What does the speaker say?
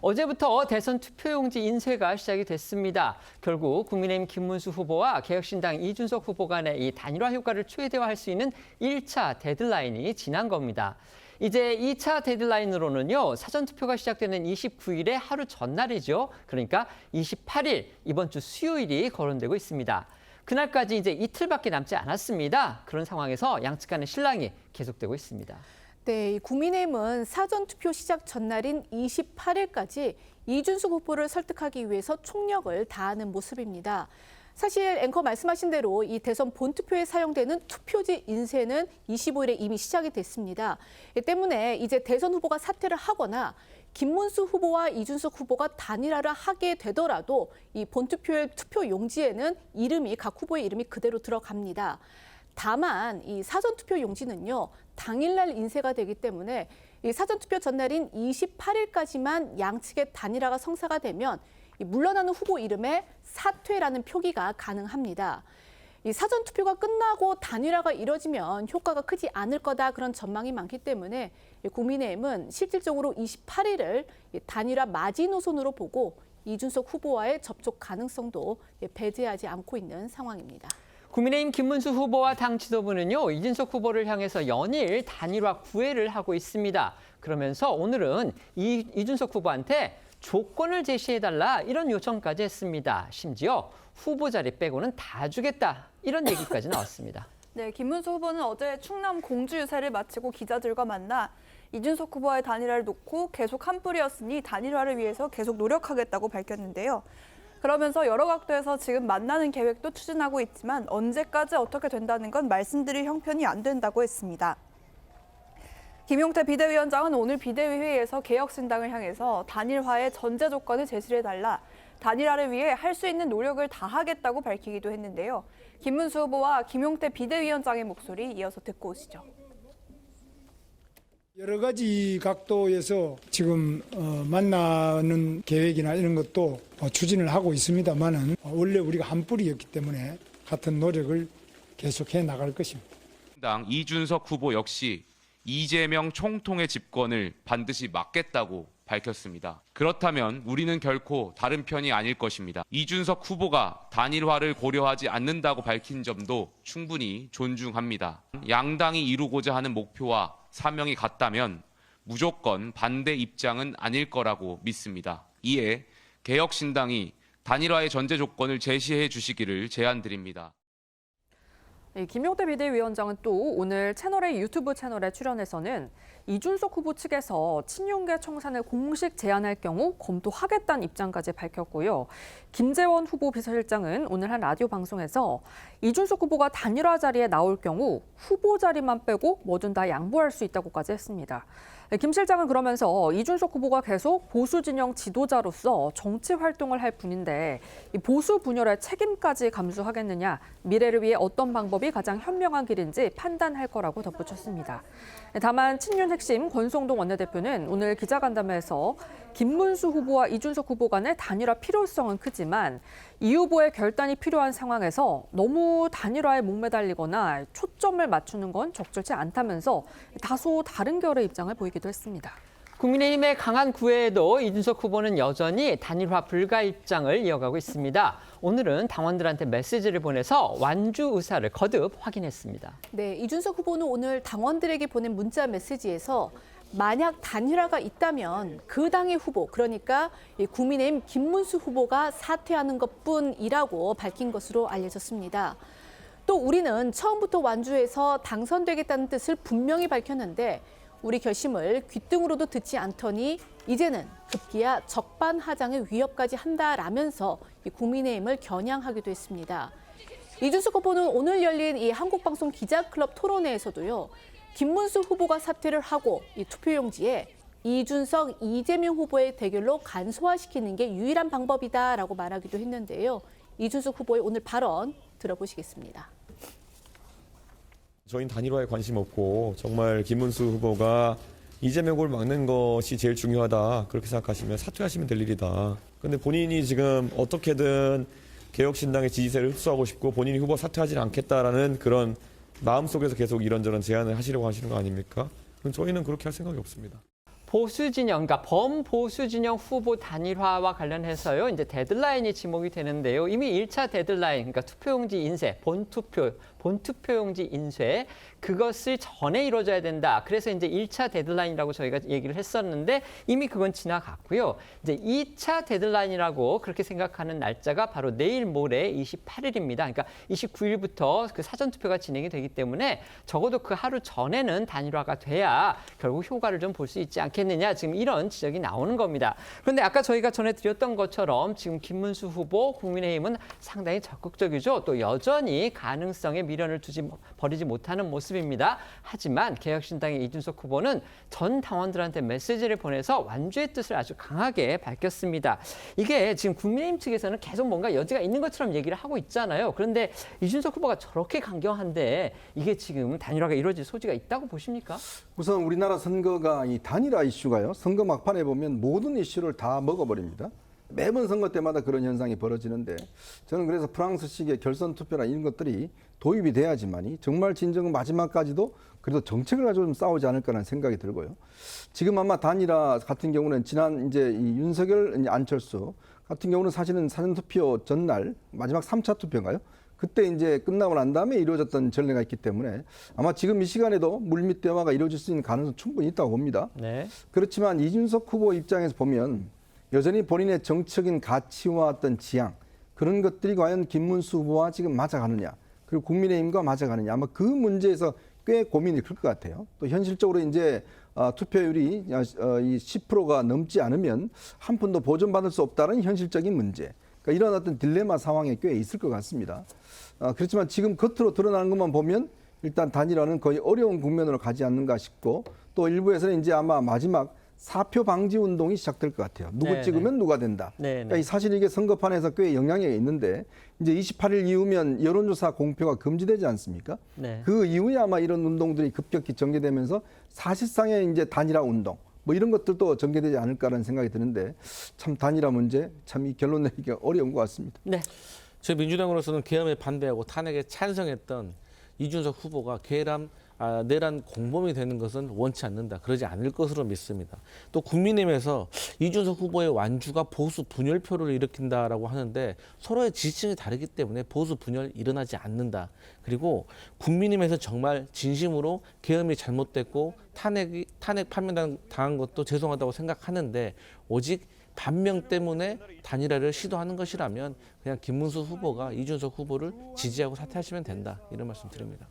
어제부터 대선 투표용지 인쇄가 시작이 됐습니다. 결국 국민의힘 김문수 후보와 개혁신당 이준석 후보 간의 이 단일화 효과를 최대화할 수 있는 1차 데드라인이 지난 겁니다. 이제 2차 데드라인으로는요, 사전투표가 시작되는 29일의 하루 전날이죠. 그러니까 28일, 이번 주 수요일이 거론되고 있습니다. 그날까지 이제 이틀밖에 남지 않았습니다. 그런 상황에서 양측 간의 실랑이 계속되고 있습니다. 네, 국민의힘은 사전투표 시작 전날인 28일까지 이준석 후보를 설득하기 위해서 총력을 다하는 모습입니다. 사실 앵커 말씀하신 대로 이 대선 본투표에 사용되는 투표지 인쇄는 25일에 이미 시작이 됐습니다. 때문에 이제 대선 후보가 사퇴를 하거나 김문수 후보와 이준석 후보가 단일화를 하게 되더라도 이 본투표의 투표 용지에는 각 후보의 이름이 그대로 들어갑니다. 다만 이 사전투표 용지는요, 당일날 인쇄가 되기 때문에 이 사전투표 전날인 28일까지만 양측의 단일화가 성사가 되면 이 물러나는 후보 이름에 사퇴라는 표기가 가능합니다. 이 사전투표가 끝나고 단일화가 이뤄지면 효과가 크지 않을 거다, 그런 전망이 많기 때문에 국민의힘은 실질적으로 28일을 단일화 마지노선으로 보고 이준석 후보와의 접촉 가능성도 배제하지 않고 있는 상황입니다. 국민의힘 김문수 후보와 당 지도부는요, 이준석 후보를 향해서 연일 단일화 구애를 하고 있습니다. 그러면서 오늘은 이준석 후보한테 조건을 제시해달라, 이런 요청까지 했습니다. 심지어 후보 자리 빼고는 다 주겠다, 이런 얘기까지 나왔습니다. 네, 김문수 후보는 어제 충남 공주 유세를 마치고 기자들과 만나 이준석 후보와의 단일화를 놓고 계속 한뿌리였으니 단일화를 위해서 계속 노력하겠다고 밝혔는데요. 그러면서 여러 각도에서 지금 만나는 계획도 추진하고 있지만 언제까지 어떻게 된다는 건 말씀드릴 형편이 안 된다고 했습니다. 김용태 비대위원장은 오늘 비대위 회의에서 개혁신당을 향해서 단일화의 전제 조건을 제시를 해달라, 단일화를 위해 할 수 있는 노력을 다하겠다고 밝히기도 했는데요. 김문수 후보와 김용태 비대위원장의 목소리 이어서 듣고 오시죠. 여러 가지 각도에서 지금 만나는 계획이나 이런 것도 추진을 하고 있습니다만은 원래 우리가 한 뿌리였기 때문에 같은 노력을 계속해 나갈 것입니다. 당 이준석 후보 역시 이재명 총통의 집권을 반드시 막겠다고 밝혔습니다. 그렇다면 우리는 결코 다른 편이 아닐 것입니다. 이준석 후보가 단일화를 고려하지 않는다고 밝힌 점도 충분히 존중합니다. 양당이 이루고자 하는 목표와 사명이 같다면 무조건 반대 입장은 아닐 거라고 믿습니다. 이에 개혁신당이 단일화의 전제 조건을 제시해 주시기를 제안드립니다. 김용태 비대위원장은 또 오늘 채널A 유튜브 채널에 출연해서는 이준석 후보 측에서 친윤계 청산을 공식 제안할 경우 검토하겠다는 입장까지 밝혔고요. 김재원 후보 비서실장은 오늘 한 라디오 방송에서 이준석 후보가 단일화 자리에 나올 경우 후보 자리만 빼고 뭐든 다 양보할 수 있다고까지 했습니다. 김 실장은 그러면서 이준석 후보가 계속 보수 진영 지도자로서 정치 활동을 할 뿐인데 이 보수 분열의 책임까지 감수하겠느냐, 미래를 위해 어떤 방법이 가장 현명한 길인지 판단할 거라고 덧붙였습니다. 다만 친윤 핵심 권성동 원내대표는 오늘 기자간담회에서 김문수 후보와 이준석 후보 간의 단일화 필요성은 크지만 이 후보의 결단이 필요한 상황에서 너무 단일화에 목매달리거나 초점을 맞추는 건 적절치 않다면서 다소 다른 결의 입장을 보이기도 했습니다. 국민의힘의 강한 구애에도 이준석 후보는 여전히 단일화 불가 입장을 이어가고 있습니다. 오늘은 당원들한테 메시지를 보내서 완주 의사를 거듭 확인했습니다. 네, 이준석 후보는 오늘 당원들에게 보낸 문자 메시지에서 만약 단일화가 있다면 그 당의 후보, 그러니까 국민의힘 김문수 후보가 사퇴하는 것뿐이라고 밝힌 것으로 알려졌습니다. 또 우리는 처음부터 완주해서 당선되겠다는 뜻을 분명히 밝혔는데 우리 결심을 귓등으로도 듣지 않더니 이제는 급기야 적반하장의 위협까지 한다라면서 국민의힘을 겨냥하기도 했습니다. 이준석 후보는 오늘 열린 이 한국방송 기자클럽 토론회에서도요, 김문수 후보가 사퇴를 하고 이 투표용지에 이준석, 이재명 후보의 대결로 간소화시키는 게 유일한 방법이다라고 말하기도 했는데요. 이준석 후보의 오늘 발언 들어보시겠습니다. 저희는 단일화에 관심 없고 정말 김문수 후보가 이재명 후보를 막는 것이 제일 중요하다, 그렇게 생각하시면 사퇴하시면 될 일이다. 그런데 본인이 지금 어떻게든 개혁신당의 지지세를 흡수하고 싶고 본인이 후보 사퇴하지는 않겠다라는 그런 마음속에서 계속 이런저런 제안을 하시려고 하시는 거 아닙니까? 저희는 그렇게 할 생각이 없습니다. 보수 진영, 그러니까 범보수 진영 후보 단일화와 관련해서요, 이제 데드라인이 지목이 되는데요. 이미 1차 데드라인, 그러니까 투표용지 인쇄, 본투표용지 인쇄, 그것을 전에 이루어져야 된다. 그래서 이제 1차 데드라인이라고 저희가 얘기를 했었는데 이미 그건 지나갔고요. 이제 2차 데드라인이라고 그렇게 생각하는 날짜가 바로 내일 모레 28일입니다. 그러니까 29일부터 그 사전투표가 진행이 되기 때문에 적어도 그 하루 전에는 단일화가 돼야 결국 효과를 좀 볼 수 있지 않겠느냐. 지금 이런 지적이 나오는 겁니다. 그런데 아까 저희가 전해드렸던 것처럼 지금 김문수 후보 국민의힘은 상당히 적극적이죠. 또 여전히 가능성에 미련을 버리지 못하는 모습입니다. 하지만 개혁신당의 이준석 후보는 전 당원들한테 메시지를 보내서 완주의 뜻을 아주 강하게 밝혔습니다. 이게 지금 국민의힘 측에서는 계속 뭔가 여지가 있는 것처럼 얘기를 하고 있잖아요. 그런데 이준석 후보가 저렇게 강경한데 이게 지금 단일화가 이루어질 소지가 있다고 보십니까? 우선 우리나라 선거가 이 단일화 이슈가요. 선거 막판에 보면 모든 이슈를 다 먹어버립니다. 매번 선거 때마다 그런 현상이 벌어지는데 저는 그래서 프랑스식의 결선 투표나 이런 것들이 도입이 돼야지만이 정말 진정은 마지막까지도 그래도 정책을 가지고 좀 싸우지 않을까라는 생각이 들고요. 지금 아마 단일화 같은 경우는 지난 이제 이 윤석열, 안철수 같은 경우는 사실은 사전투표 전날 마지막 3차 투표인가요? 그때 이제 끝나고 난 다음에 이루어졌던 전례가 있기 때문에 아마 지금 이 시간에도 물밑 대화가 이루어질 수 있는 가능성 충분히 있다고 봅니다. 네. 그렇지만 이준석 후보 입장에서 보면 여전히 본인의 정치적인 가치와 어떤 지향 그런 것들이 과연 김문수 후보와 지금 맞아가느냐 그리고 국민의힘과 맞아가느냐 아마 그 문제에서 꽤 고민이 클 것 같아요. 또 현실적으로 이제 투표율이 이 10%가 넘지 않으면 한 푼도 보전받을 수 없다는 현실적인 문제. 그러니까 이런 어떤 딜레마 상황에 꽤 있을 것 같습니다. 그렇지만 지금 겉으로 드러나는 것만 보면 일단 단일화는 거의 어려운 국면으로 가지 않는가 싶고 또 일부에서는 이제 아마 마지막 사표 방지 운동이 시작될 것 같아요. 누구 네네. 찍으면 누가 된다. 그러니까 사실 이게 선거판에서 꽤 영향이 있는데 이제 28일 이후면 여론조사 공표가 금지되지 않습니까? 네. 그 이후에 아마 이런 운동들이 급격히 전개되면서 사실상의 이제 단일화 운동 뭐 이런 것들도 전개되지 않을까라는 생각이 드는데 참 단일화 문제 참 이 결론 내리기가 어려운 것 같습니다. 네. 제 민주당으로서는 계엄에 반대하고 탄핵에 찬성했던 이준석 후보가 내란 공범이 되는 것은 원치 않는다. 그러지 않을 것으로 믿습니다. 또 국민의힘에서 이준석 후보의 완주가 보수 분열표를 일으킨다라고 하는데 서로의 지지층이 다르기 때문에 보수 분열 일어나지 않는다. 그리고 국민의힘에서 정말 진심으로 계엄이 잘못됐고 탄핵 판명당한 것도 죄송하다고 생각하는데 오직 반명 때문에 단일화를 시도하는 것이라면 그냥 김문수 후보가 이준석 후보를 지지하고 사퇴하시면 된다. 이런 말씀 드립니다.